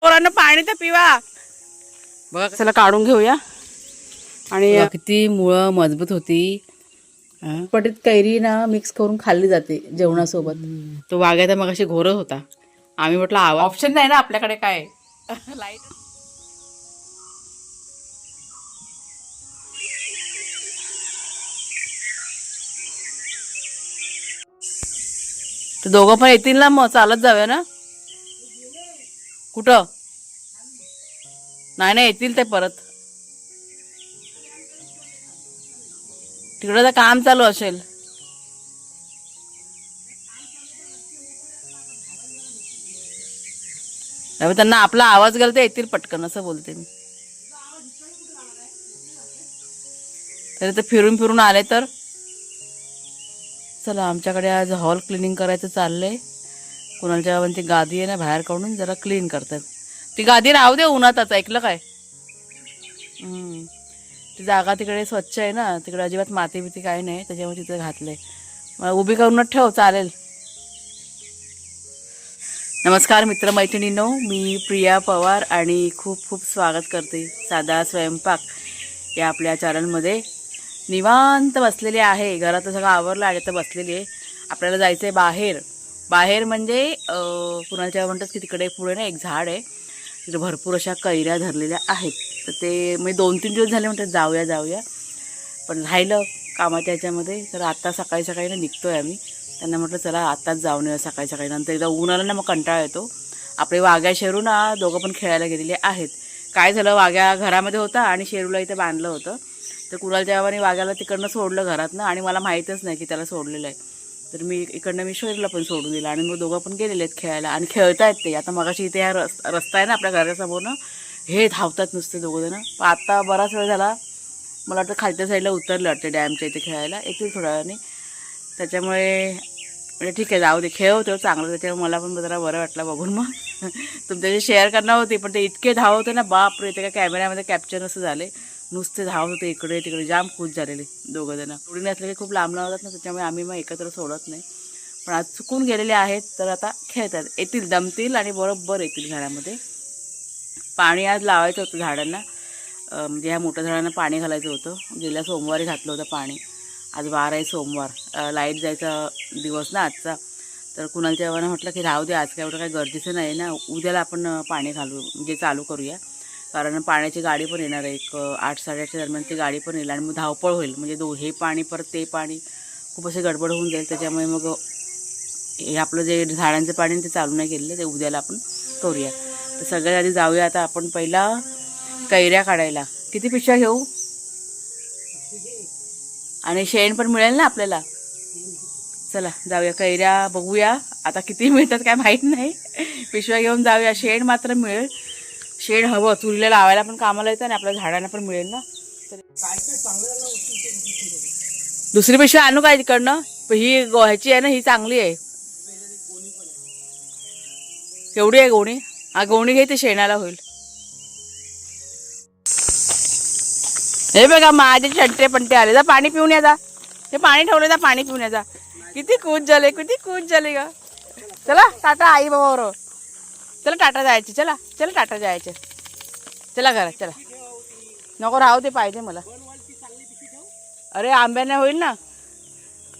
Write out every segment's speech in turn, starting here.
पोरांना पाणी तर पिवा बघा. चला काढून घेऊया. आणि किती मुळं मजबूत होती. पटीत कैरी ना मिक्स करून खाल्ली जाते जेवणासोबत. तो वाघ्या तर मग अशी घोरत होता. आम्ही म्हटलं आवा ऑप्शन नाही ना आपल्याकडे काय. लाईट तर दोघं पण येतील ना, मग चालत जाऊया ना. कुठं नाही येतील ते परत. तिकडं तर काम चालू असेल. त्यांना आपला आवाज गेला तर येतील पटकन असं बोलते मी. तरी तर फिरून फिरून आले तर. चला आमच्याकडे आज हॉल क्लिनिंग करायचं चाललंय. कुणाच्या ती गादी आहे ना बाहेर काढून जरा क्लीन करतात. ती गादी राहू दे उन्हातच, ऐकलं काय. ती जागा तिकडे स्वच्छ आहे ना, तिकडे अजिबात माती बिती काही नाही, त्याच्यामुळे तिथे घातलंय. मला उभी करूनच ठेव चालेल. नमस्कार मित्रमैत्रिणींनो, मी प्रिया पवार आणि खूप खूप स्वागत करते साधा स्वयंपाक या आपल्या चॅनलमध्ये. निवांत बसलेले आहे, घरात सगळं आवरलं आहे तर बसलेली आहे. आपल्याला जायचं आहे बाहेर. बाहेर म्हणजे कुणाच्या म्हणतात की तिकडे पुढे ना एक झाड आहे, तिथे भरपूर अशा कैऱ्या धरलेल्या आहेत. तर ते मी 2-3 दिवस झाले म्हणतात जाऊया, पण राहिलं कामाच्या ह्याच्यामध्ये. तर आता सकाळी सकाळी ना निघतोय आम्ही. त्यांना म्हटलं चला आत्ताच जाऊन येऊ सकाळी सकाळी, नंतर एकदा ऊन आलं ना मग कंटाळा येतो. आपले वाघ्या शेरू ना दोघं पण खेळायला गेलेले आहेत. काय झालं, वाघ्या घरामध्ये होता आणि शेरूला इथे बांधलं होतं. तर कुणालच्या बाबाने वाघ्याला तिकडनं सोडलं घरातनं, आणि मला माहीतच नाही की त्याला सोडलेलं आहे. तर मी इकडनं शेरूला पण सोडून दिलं आणि मग दोघं पण गेलेले आहेत खेळायला आणि खेळतायत ते. आता मगाशी इथे हा रस्ता आहे ना आपल्या घरासमोरनं, हे धावतात नुसते दोघं जण. पण आता बराच वेळ झाला, मला वाटतं खालच्या साईडला उतरलं वाटतं डॅमच्या इथे खेळायला, येतील थोड्या वेळाने. त्याच्यामुळे म्हणजे ठीक आहे जाऊ दे, खेळवतो चांगलं. त्याच्यामुळे मला पण जरा बरं वाटलं बघून. मग तुमच्याशी शेअर करणार होती, पण ते इतके धावते ना बापरे, ते काय कॅमेऱ्यामध्ये कॅप्चर असं झाले. नुसते धावत होते इकडे तिकडे, जाम खुश झालेले दोघं जण. उडी नसले की खूप लांब लावतात ना, त्याच्यामुळे आम्ही मग एकत्र सोडत नाही. पण आज चुकून गेलेले आहेत तर आता खेळतात, येतील दमतील आणि बरोबर येतील घरामध्ये. पाणी आज लावायचं होतं झाडांना, म्हणजे ह्या मोठ्या झाडांना पाणी घालायचं होतं. गेल्या सोमवारी घातलं होतं पाणी. आज 12 आहे सोमवार, लाईट जायचा दिवस ना आजचा. तर कुणालच्या बाबांना म्हटलं की राहू दे, आज काय एवढं काही गरजेचं नाही ना, उद्याला आपण पाणी घालू म्हणजे चालू करूया. कारण पाण्याची गाडी पण येणार आहे, एक 8-8:30च्या दरम्यान ती गाडी पण येईल आणि मग धावपळ होईल. म्हणजे हे पाणी परत ते पाणी, खूप असे गडबड होऊन जाईल. त्याच्यामुळे मग हे आपलं जे झाडांचं पाणी ते चालू नाही केलेलं, ते उद्याला आपण करूया. तर सगळ्यात आधी जाऊया आता आपण पहिला कैऱ्या काढायला. किती पिशव्या घेऊ, आणि शेण पण मिळेल ना आपल्याला. चला जाऊया, कैऱ्या बघूया आता किती मिळतात काय माहीत नाही. पिशव्या घेऊन जाऊया, शेण मात्र मिळेल. शेण हवं, चुलीला लावायला पण कामाला येतं आणि आपल्या झाडांना पण मिळेल ना. दुसरी पिशवी आणू काय तिकडनं, ही ह्याची आहे ना, ही चांगली आहे. केवढी आहे गोणी, हा गोणी घे, ते शेणाला होईल. हे बघा माझे छंटे पंटे आले. जा पाणी पिऊन या, जा हे पाणी ठेवलं, जा पाणी पिऊन या जा. किती खुश झाले, किती खुश झाले ग. चला टाटा आई बाबा बरोबर. चला टाटा जायचे, चला चला टाटा जायचे, चला घरात चला. नको राहू दे, पाहिजे मला. अरे आंब्याने होईल ना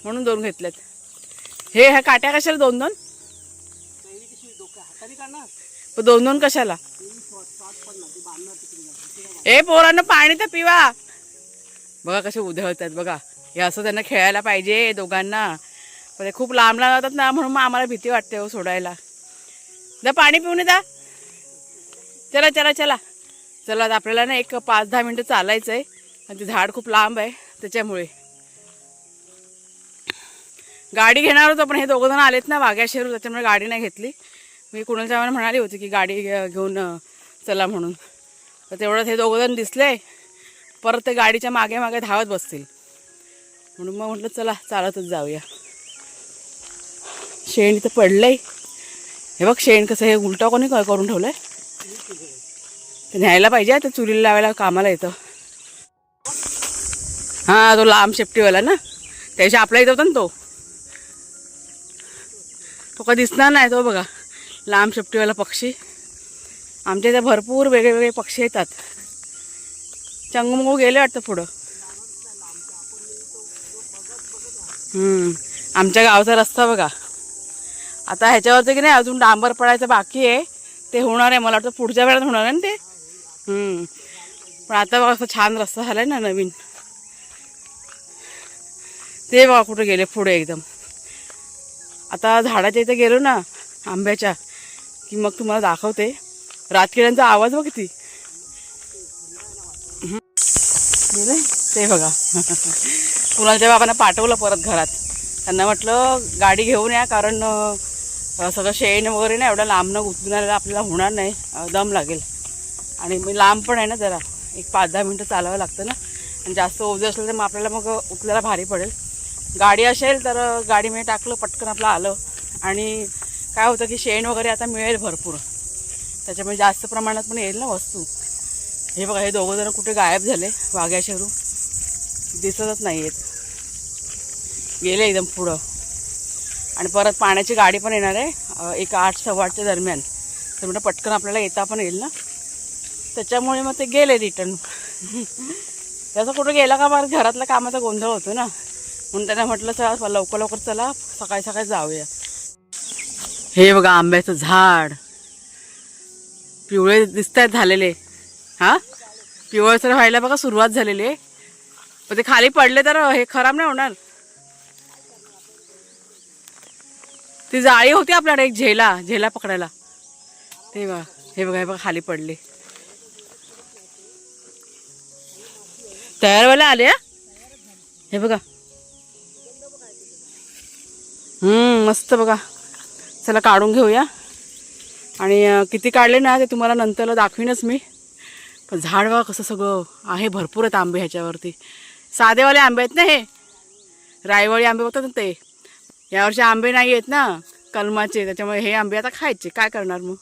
म्हणून 2 घेतलेत. हे ह्या काट्या कशाला 2-2, पण 2-2 कशाला. ए पोरांना पाणी तर पिवा. बघा कसे उधळतात बघा. हे असं त्यांना खेळायला पाहिजे दोघांना, पण ते खूप लांब लांब जातात ना, म्हणून मग आम्हाला भीती वाटते हो सोडायला. जा पाणी पिऊन जा, चला चला चला चला. आपल्याला ना एक 5-10 मिनटं चालायचं आहे आणि ते झाड खूप लांब आहे, त्याच्यामुळे गाडी घेणार होतो. पण हे दोघं जण आलेत ना वाघ्या शेरू, त्याच्यामुळे गाडी नाही घेतली. मी कुणाच्या बाबांना म्हणाली होती की गाडी घेऊन चला म्हणून. तर तेवढंच हे दोघं जण दिसले, परत ते गाडीच्या मागे मागे धावत बसतील, म्हणून मग म्हटलं चला चालतच जाऊया. शेण इथं पडलंय, हे बघ शेण कसं, हे उलटा कोणी काय करून ठेवलंय. ते न्यायला पाहिजे, ते चुलीला लावायला कामाला येतं. हां तो लांब शेपटीवाला ना, त्याच्या आपल्या इथं होता ना तो काय दिसणार नाही तो. बघा लांब शेपटीवाला पक्षी, आमच्या इथे भरपूर वेगळे वेगळे पक्षी येतात. चंगुमंगू गेले वाटतं पुढं. आमच्या गावचा रस्ता बघा. आता ह्याच्यावरती की नाही अजून डांबर पडायचं बाकी आहे. ते होणार आहे, मला वाटतं पुढच्या वेळात होणार आहे ना ते. पण आता बघा असं छान रस्ता झालाय ना नवीन. ते बघा कुठे गेले पुढे एकदम. आता झाडाच्या इथे गेलो ना आंब्याच्या की मग तुम्हाला दाखवते. रातकिड्यांचा आवाज बघ किती गेले ते बघा. कुणालच्या बाबांना पाठवलं परत घरात. त्यांना म्हटलं गाडी घेऊन या, कारण सगळं शेण वगैरे ना एवढं लांबनं उचलून आपल्याला होणार नाही, दम लागेल. आणि मी लांब पण आहे ना जरा, एक 5-10 मिनटं चालावं लागतं ना. आणि जास्त ओझं असलं तर मग आपल्याला मग उचलायला भारी पडेल. गाडी असेल तर गाडीमध्ये टाकलं पटकन आपलं आलं. आणि काय होतं की शेण वगैरे आता मिळेल भरपूर, त्याच्यामुळे जास्त प्रमाणात पण येईल ना वस्तू. हे बघा हे दोघं जण कुठे गायब झाले, वाघ्याशेरू दिसतच नाही आहेत, गेले एकदम पुढं. आणि परत पाण्याची गाडी पण येणार आहे एक 8-8:15च्या दरम्यान. तर म्हटलं पटकन आपल्याला येता पण येईल ना, त्याच्यामुळे मग ते गेले रिटर्न. त्याचं कुठं गेला का बरं घरातला कामाचा गोंधळ होतो ना, म्हणून त्यांना म्हटलं चला लवकर लवकर चला सकाळी सकाळी जाऊया. हे बघा आंब्याचं झाड पिवळे दिसत आहेत झालेले. हां पिवळसर व्हायला बघा सुरुवात झालेली आहे. पण ते खाली पडले तर हे खराब नाही होणार. ती जाळी होती आपल्याकडे एक झेला पकडायला. ते बघा हे बघा खाली पडले. तयार व्हायला आले. हे बघा मस्त बघा. चला काढून घेऊया. आणि किती काढले ना ते तुम्हाला नंतर दाखवीनच मी. पण झाड बघा कसं सगळं आहे, भरपूर आहेत आंबे ह्याच्यावरती. साधेवाले आंबे आहेत ना हे, रायवळी आंबे होतात ना ते. यावर्षी आंबे नाही आहेत ना कलमाचे, त्याच्यामुळे हे आंबे आता खायचे, काय करणार मग.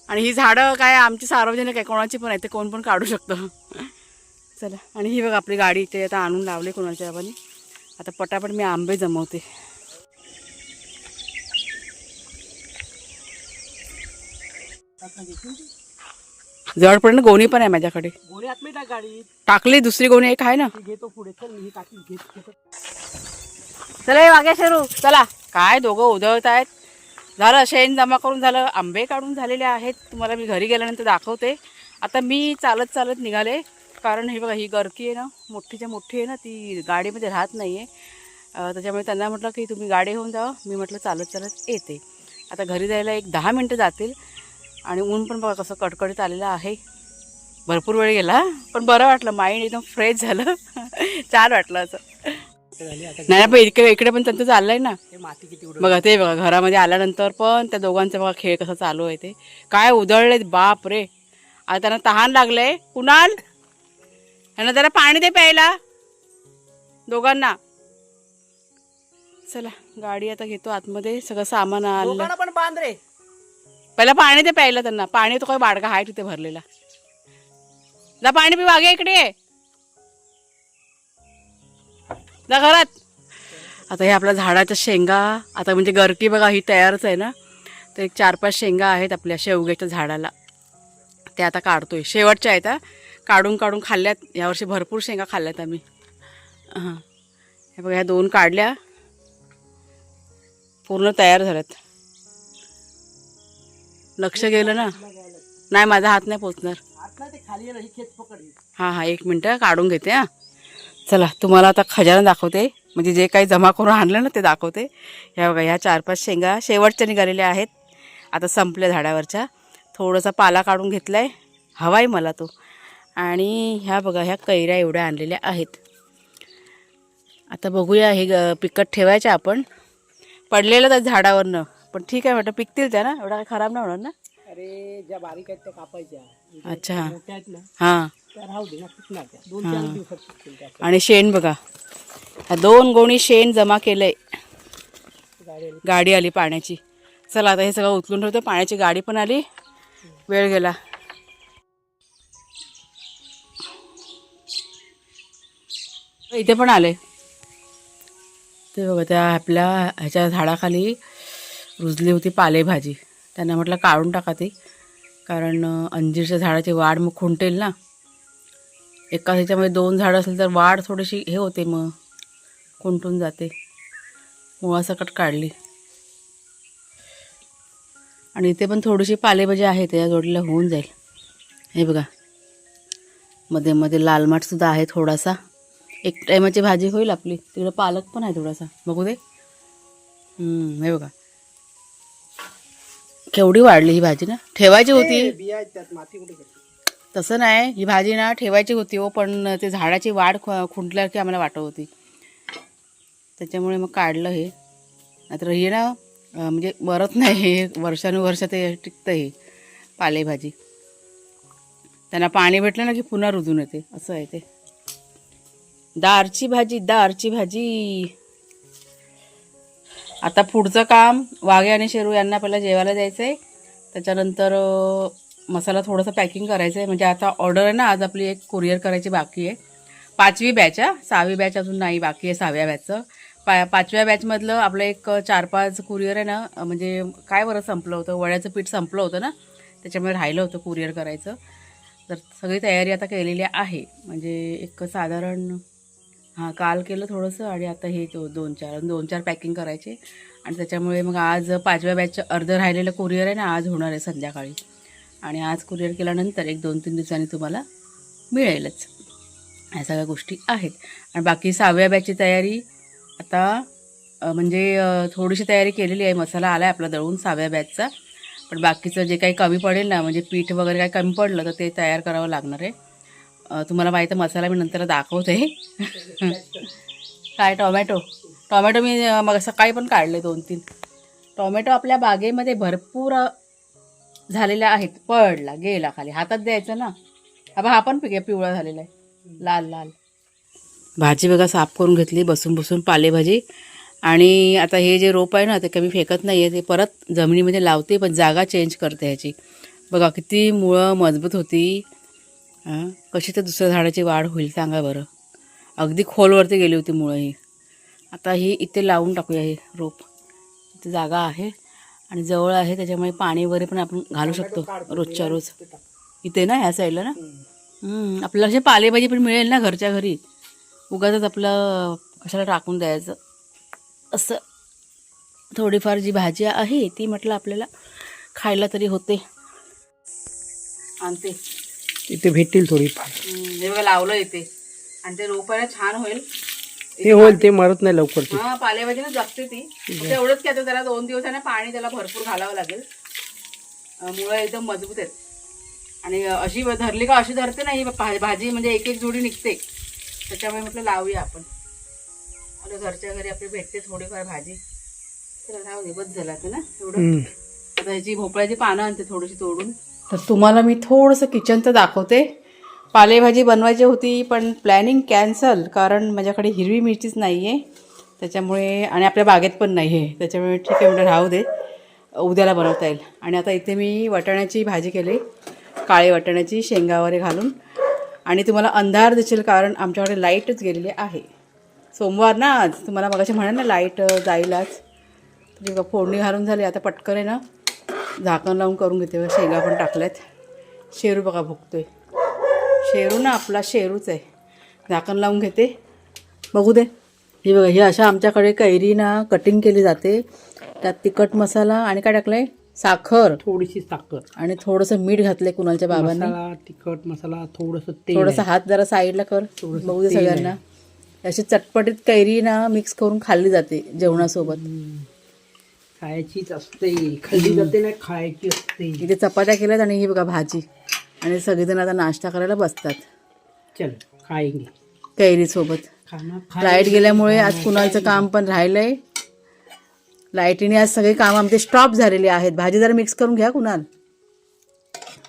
आणि ही झाडं काय आमची सार्वजनिक आहे, कोणाची पण आहे, ते कोण पण काढू शकतं. चला. आणि ही बघा आपली गाडी इथे आता आणून लावले कोणाच्या बाबांनी. आता पटापट मी आंबे जमवते. जवळपर्यंत गोणी पण आहे माझ्याकडे. गोणी आतमध्ये टाक, गाडी टाकली. दुसरी गोणी एक आहे ना, घेतो पुढे. चल मी टाकी घेतो. चला वाघ्या शेरू चला. काय दोघं उधळत आहेत. झालं शेण जमा करून झालं, आंबे काढून झालेले आहेत. तुम्हाला मी घरी गेल्यानंतर दाखवते. आता मी चालत चालत निघाले, कारण हे बघा ही गरकी आहे ना मोठीच्या मोठी आहे ना, ती गाडीमध्ये राहत नाही आहे. त्याच्यामुळे त्यांना म्हटलं की तुम्ही गाडी घेऊन जावं. मी म्हटलं चालत चालत येते. आता घरी जायला एक 10 मिनटं जातील. आणि ऊन पण बघा कसं कडकडीत आलेलं आहे. भरपूर वेळ गेला पण बरं वाटलं, माइंड एकदम फ्रेश झालं. छान वाटलं असं. नाही पण इकडे पण त्यांचं चाललंय ना बघा. ते बघा घरामध्ये आल्यानंतर पण त्या दोघांचा बघा खेळ कसा चालू आहे. ते काय उधळले बाप रे. आता त्यांना तहान लागलंय. कुणाल यांना जरा पाणी दे प्यायला दोघांना. चला गाडी आता घेतो आतमध्ये. सगळं सामान आणलं पण बांध रे. पहिला पाणी दे प्यायला त्यांना. पाणी तो काय बाडगा आहे तिथे भरलेला. जा पाणी पी वागे. इकडे जा घरात. आता हे आपल्या झाडाच्या शेंगा आता म्हणजे गरकी बघा ही तयारच आहे ना. तर एक 4-5 शेंगा आहेत आपल्या शेवग्याच्या झाडाला, ते आता काढतोय. शेवटच्या आहेत. काढून काढून खाल्ल्यात यावर्षी, भरपूर शेंगा खाल्ल्यात आम्ही. हां हे बघा ह्या 2 काढल्या, पूर्ण तयार झाल्यात. लक्ष गेलं ना. नाही माझा हात नाही पोचणार. हां 1 मिनटं काढून घेते. हां चला तुम्हाला आता खजाना दाखवते, म्हणजे जे काही जमा करून आणलं ना ते दाखवते. ह्या बघा ह्या 4-5 शेंगा शेवटच्या निघालेल्या आहेत. आता संपल्या झाडावरच्या. थोडासा पाला काढून घेतला आहे, हवा आहे मला तो. आणि ह्या बघा ह्या कैऱ्या एवढ्या आणलेल्या आहेत. आता बघूया हे पिकत ठेवायच्या आपण. पडलेलं त्या झाडावरनं पण ठीक आहे म्हटलं, पिकतील त्या ना, एवढा काही खराब नाही होणार ना. अरे ज्या बारीक आहेत त्या कापायच्या. अच्छा मोठ्या आहेत ना हां त्या राहू दे ना, पिकणार त्या 2-4 दिवसात पिकतील त्या. आणि शेण बघा, 2 गोणी शेण जमा केलंय. गाडी आली पाण्याची. चला आता हे सगळं उचलून ठेवतो. पाण्याची गाडी पण आली, वेळ गेला. इथे पण आले ते बघा. त्या आपल्या ह्याच्या झाडाखाली रुजली होती पालेभाजी. त्यांना म्हटलं काढून टाका ती. कारण अंजीरच्या झाडाची वाढ मग खुंटेल ना. एका ह्याच्यामध्ये 2 झाडं असली तर वाढ थोडीशी हे होते, मग खुंटून जाते. मुळासकट काढली. आणि इथे पण थोडीशी पालेभाजी आहे, त्या जोडीला होऊन जाईल. हे बघा, मध्ये मध्ये लाल माठसुद्धा आहे थोडासा. एक टायमाची भाजी होईल आपली. तिकडं पालक पण आहे थोडासा, बघू दे. हे बघा केवढी वाढली ही भाजी ना. ठेवायची होती बिया आहेत त्यात, माती कुठे घेतली? तसं नाही, ही भाजी ना ठेवायची होती हो, पण ते झाडाची वाढ खुंटल्यावर की आम्हाला वाटत होती, त्याच्यामुळे मग काढलं हे. नाहीतर हे ना म्हणजे मरत नाही, हे वर्षानुवर्ष ते टिकतं हे पालेभाजी. त्यांना पाणी भेटलं ना की पुन्हा रुजून येते, असं आहे ते. दारची भाजी, दारची भाजी. आता पुढचं काम वाघे आणि शेरू यांना पहिला जेवायला द्यायचं आहे. त्याच्यानंतर मसाला थोडासा पॅकिंग करायचं आहे. म्हणजे आता ऑर्डर आहे ना, आज आपली एक कुरिअर करायची बाकी आहे. 5वी बॅच, 6वी बॅच अजून नाही, बाकी आहे 6व्या बॅचचं. 5व्या बॅचमधलं आपलं एक 4-5 कुरिअर आहे ना. म्हणजे काय बरं संपलं होतं, वड्याचं पीठ संपलं होतं ना, त्याच्यामुळे राहिलं होतं कुरिअर करायचं. तर सगळी तयारी आता केलेली आहे. म्हणजे एक साधारण काल केलं थोडंसं, आणि आता हे 2-4 पॅकिंग करायचे. आणि त्याच्यामुळे मग आज 5व्या बॅचचं अर्धं राहिलेलं कुरिअर आहे ना, आज होणार आहे संध्याकाळी. आणि आज कुरिअर केल्यानंतर 1-2-3 दिवसांनी तुम्हाला मिळेलच. ह्या सगळ्या गोष्टी आहेत. आणि बाकी 6व्या बॅचची तयारी आता म्हणजे थोडीशी तयारी केलेली आहे. मसाला आला आहे आपला दळून 6व्या बॅचचा. पण बाकीचं जे काही कमी पडेल ना, म्हणजे पीठ वगैरे काही कमी पडलं तर ते तयार करावं लागणार आहे. तुम्हाला माहीत आहे, मसाला मी नंतर दाखवते. काय टोमॅटो मी मग सकाळी पण काढले 2-3 टोमॅटो. आपल्या बागेमध्ये भरपूर झालेल्या आहेत. पडला गेला खाली, हातात द्यायचं ना. हा पण पिवळा झालेला आहे, लाल लाल. भाजी बघा साफ करून घेतली बसून बसून, पालेभाजी. आणि आता हे जे रोप आहे ना, ते कमी फेकत नाही आहे, ते परत जमिनीमध्ये लावते, पण जागा चेंज करते ह्याची. बघा किती मुळं मजबूत होती. कशी तर दुसऱ्या झाडाची वाढ होईल सांगा बरं. अगदी खोलवरती गेली होती मुळं ही. आता ही इथे लावून टाकूया हे रोप. इथे जागा आहे आणि जवळ आहे, त्याच्यामुळे पाणी वगैरे पण आपण घालू शकतो रोजच्या रोज. इथे ना ह्या साईडला ना आपल्याला असे पालेभाजी पण मिळेल ना घरच्या घरी. उगाच आपलं कशाला टाकून द्यायचं. असं थोडीफार जी भाजी आहे ती म्हटलं आपल्याला खायला तरी होते. आणते इथे भेटतील थोडीफार. हे बघा लावलं इथे, आणि ते रोपायला छान होईल. ते होईल, ते मरत नाही लवकर. ते पालेभाजीनं जगते ती. एवढंच की आता त्याला 2 दिवसाने पाणी त्याला भरपूर घालावं लागेल. मुळं एकदम मजबूत आहेत. आणि अशी धरली का अशी धरते नाही भाजी, म्हणजे एक एक जोडी निघते. त्याच्यामुळे म्हटलं लावूया आपण. आता घरच्या घरी आपली भेटते थोडीफार भाजी. तर राहू दे, बस झाला ना एवढं. आता ह्याची भोपळ्याची पानं आणते थोडीशी तोडून. तर तुम्हाला मी थोडंसं किचनचं दाखवते. पालेभाजी बनवायची होती पण प्लॅनिंग कॅन्सल, कारण माझ्याकडे हिरवी मिरचीच नाही आहे त्याच्यामुळे, आणि आपल्या बागेत पण नाही आहे. त्याच्यामुळे ठीक आहे म्हटलं राहू दे, उद्याला बनवता येईल. आणि आता इथे मी वाटाण्याची भाजी केली, काळे वाटाण्याची शेंगा वगैरे घालून. आणि तुम्हाला अंधार दिसेल कारण आमच्याकडे लाईटच गेलेली आहे. सोमवार ना आज, तुम्हाला मगाशी म्हणाल ना लाईट जाईल आज. तर फोडणी घालून झाली, आता पटकन आहे ना झाकण लावून करून घेते. शेंगा पण टाकल्यात. शेरू बघा भुकतोय. शेरू ना आपला शेरूच आहे. झाकण लावून घेते, बघू दे. हे बघा, ही अशा आमच्याकडे कैरी ना कटिंग केली जाते. त्यात तिखट मसाला आणि काय टाकलं आहे, साखर, थोडीशी साखर आणि थोडंसं मीठ घातलंय कुणालच्या बाबांनी. तिखट मसाला, थोडंसं तेल, थोडासा हात जरा साईडला कर, बघू दे सगळ्यांना. अशी चटपटीत कैरी ना मिक्स करून खाल्ली जाते जेवणासोबत. खायचीच असते, खाल्ली जाते नाही, खायची असते. इथे चपात्या केल्यात आणि ही बघा भाजी. आणि सगळेजण आता नाश्ता करायला बसतात. चल खाएंगे कैरीसोबत. लाईट गेल्यामुळे आज कुणालचं काम पण राहिलंय. लाईटीने आज सगळे काम आमचे स्टॉप झालेले आहेत. भाजी जरा मिक्स करून घ्या कुणाल,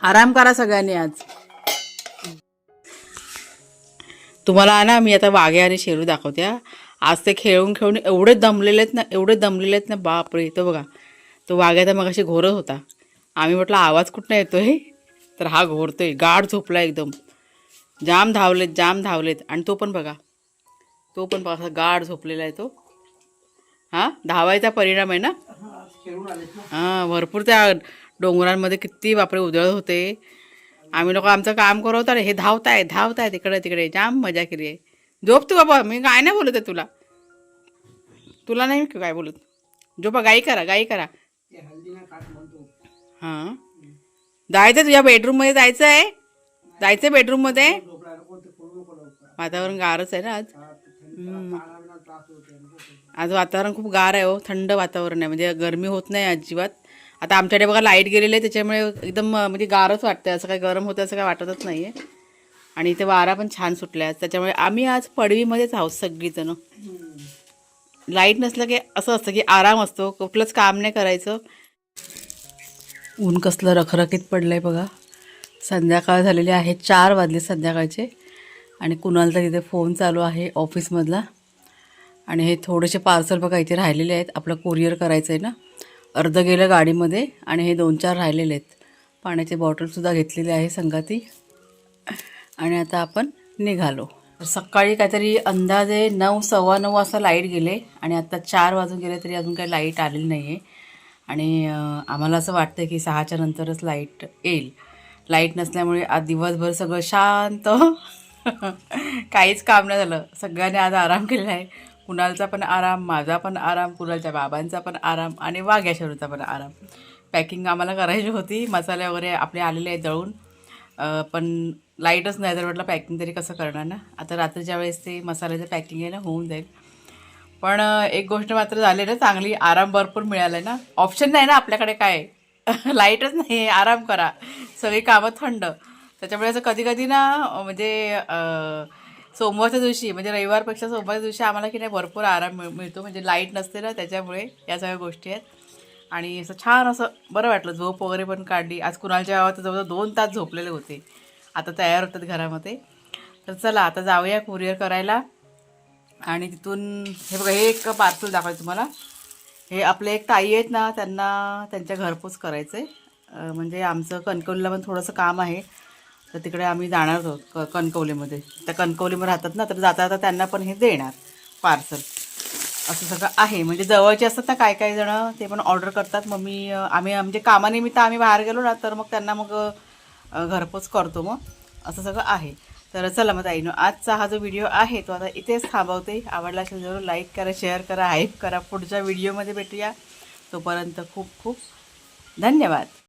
आराम करा सगळ्यांनी आज. तुम्हाला ना मी आता वाघे आणि शेरू दाखवत्या. आज ते खेळून खेळून एवढे दमलेले आहेत ना बापरे. तो बघा, तो वाघ्या तर मग अशी घोरत होता. आम्ही म्हटलं आवाज कुठनं येतोय, तर हा घोरतोय. गाढ झोपला एकदम. जाम धावलेत. आणि तो पण बघा असा गाढ झोपलेला आहे तो. धावायचा परिणाम आहे ना. भरपूर त्या डोंगरांमध्ये किती बापरे उधळ होते. आम्ही लोक आमचं काम करवतो रे, हे धावताय तिकडे तिकडे, जाम मजा केली आहे. झोप तू बाबा, मी काय नाही बोलत आहे तुला, तुला नाही मी काय बोलत. झोपा, गाई करा. ते हल्दी ना काट म्हणतो. हां, जायचं तुझ्या बेडरूममध्ये, जायचं बेडरूममध्ये. झोपला नको ते करू नको लवकर. वातावरण गारच आहे ना आज. हा, ते थंडी पाण्याला त्रास होते नको करू. आज वातावरण खूप गार आहे हो, थंड वातावरण आहे, म्हणजे गरमी होत नाही अजिबात. आता आमच्याकडे बघा लाईट गेलेली आहे, त्याच्यामुळे एकदम म्हणजे गारच वाटतं, असं काही गरम होतं असं काही वाटतच नाही आहे. आणि इथे वारा पण छान सुटला आहे, त्याच्यामुळे आम्ही आज पडवीमध्येच आहोत सगळीजण. लाईट नसलं की असं असतं की आराम असतो, कुठलंच काम नाही करायचं. ऊन कसलं रखरखीत पडलं आहे बघा. संध्याकाळ झालेली आहे, 4 वाजले संध्याकाळचे. आणि कुणालचा तिथे फोन चालू आहे ऑफिसमधला. आणि हे थोडेसे पार्सल बघा इथे राहिलेले आहेत, आपलं कोरिअर करायचं आहे ना. अर्ध गेलं गाडीमध्ये आणि हे 2-4 राहिलेले आहेत. पाण्याची बॉटलसुद्धा घेतलेली आहे संगाती. आणि आता आपण निघालो. सकाळी काहीतरी अंदाजे 9, 9:15 वाजता लाईट गेले आणि आता 4 वाजून गेले तरी अजून काही लाईट आलेली नाही आहे. आणि आम्हाला असं वाटतं की 6च्या नंतरच लाईट येईल. लाईट नसल्यामुळे आज दिवसभर सगळं शांत. काहीच काम नाही झालं, सगळ्यांनी आज आराम केलेला आहे. कुणालचा पण आराम, माझा पण आराम, कुणालच्या बाबांचा पण आराम आणि वाघ्या शरूचा पण आराम. पॅकिंग आम्हाला करायची होती, मसाले वगैरे आपले आलेले आहेत दळून. पण लाईटच नाही तर म्हटलं पॅकिंग तरी कसं करणार ना. आता रात्रीच्या वेळेस ते मसाल्याचं पॅकिंग आहे ना, होऊन जाईल. पण एक गोष्ट मात्र झाली ना, चांगली आराम भरपूर मिळाला आहे ना. ऑप्शन नाही ना आपल्याकडे, काय लाईटच नाही आहे, आराम करा, सगळी कामं थंड. त्याच्यामुळे असं कधी कधी ना म्हणजे सोमवारच्या दिवशी म्हणजे रविवारपेक्षा सोमवारच्या दिवशी आम्हाला की नाही भरपूर आराम मिळतो, म्हणजे लाईट नसते ना, त्याच्यामुळे या सगळ्या गोष्टी आहेत. आणि असं छान असं बरं वाटलं, झोप वगैरे पण काढली. आज कुणालच्या गावात जवळजवळ 2 तास झोपलेले होते, आता तयार होतात घरामध्ये. तर चला आता जाऊया कुरिअर करायला. आणि तिथून हे बघा, हे एक पार्सल दाखवायचं तुम्हाला. हे आपले एक ताई आहेत ना, त्यांना त्यांच्या घरपोच करायचं आहे. म्हणजे आमचं कणकवलीला पण थोडंसं काम आहे, तर तिकडे आम्ही जाणार आहोत कणकवलीमध्ये. त्या कणकवलीमध्ये राहतात ना, तर जाता जाता त्यांना पण हे देणार पार्सल. असं सगळं आहे, म्हणजे जवळचे असतात ना काही जणं, ते पण ऑर्डर करतात. मग आम्ही म्हणजे कामानिमित्त आम्ही बाहेर गेलो ना, तर मग त्यांना मग घरपोच करतो. मग असं सगळं आहे. तर चला मग ताईनो, आजचा हा जो व्हिडिओ आहे तो आता इथेच थांबवते. आवडला असेल जरूर लाईक करा, शेअर करा, हाईप करा. पुढच्या व्हिडिओमध्ये भेटूया, तोपर्यंत खूप खूप धन्यवाद.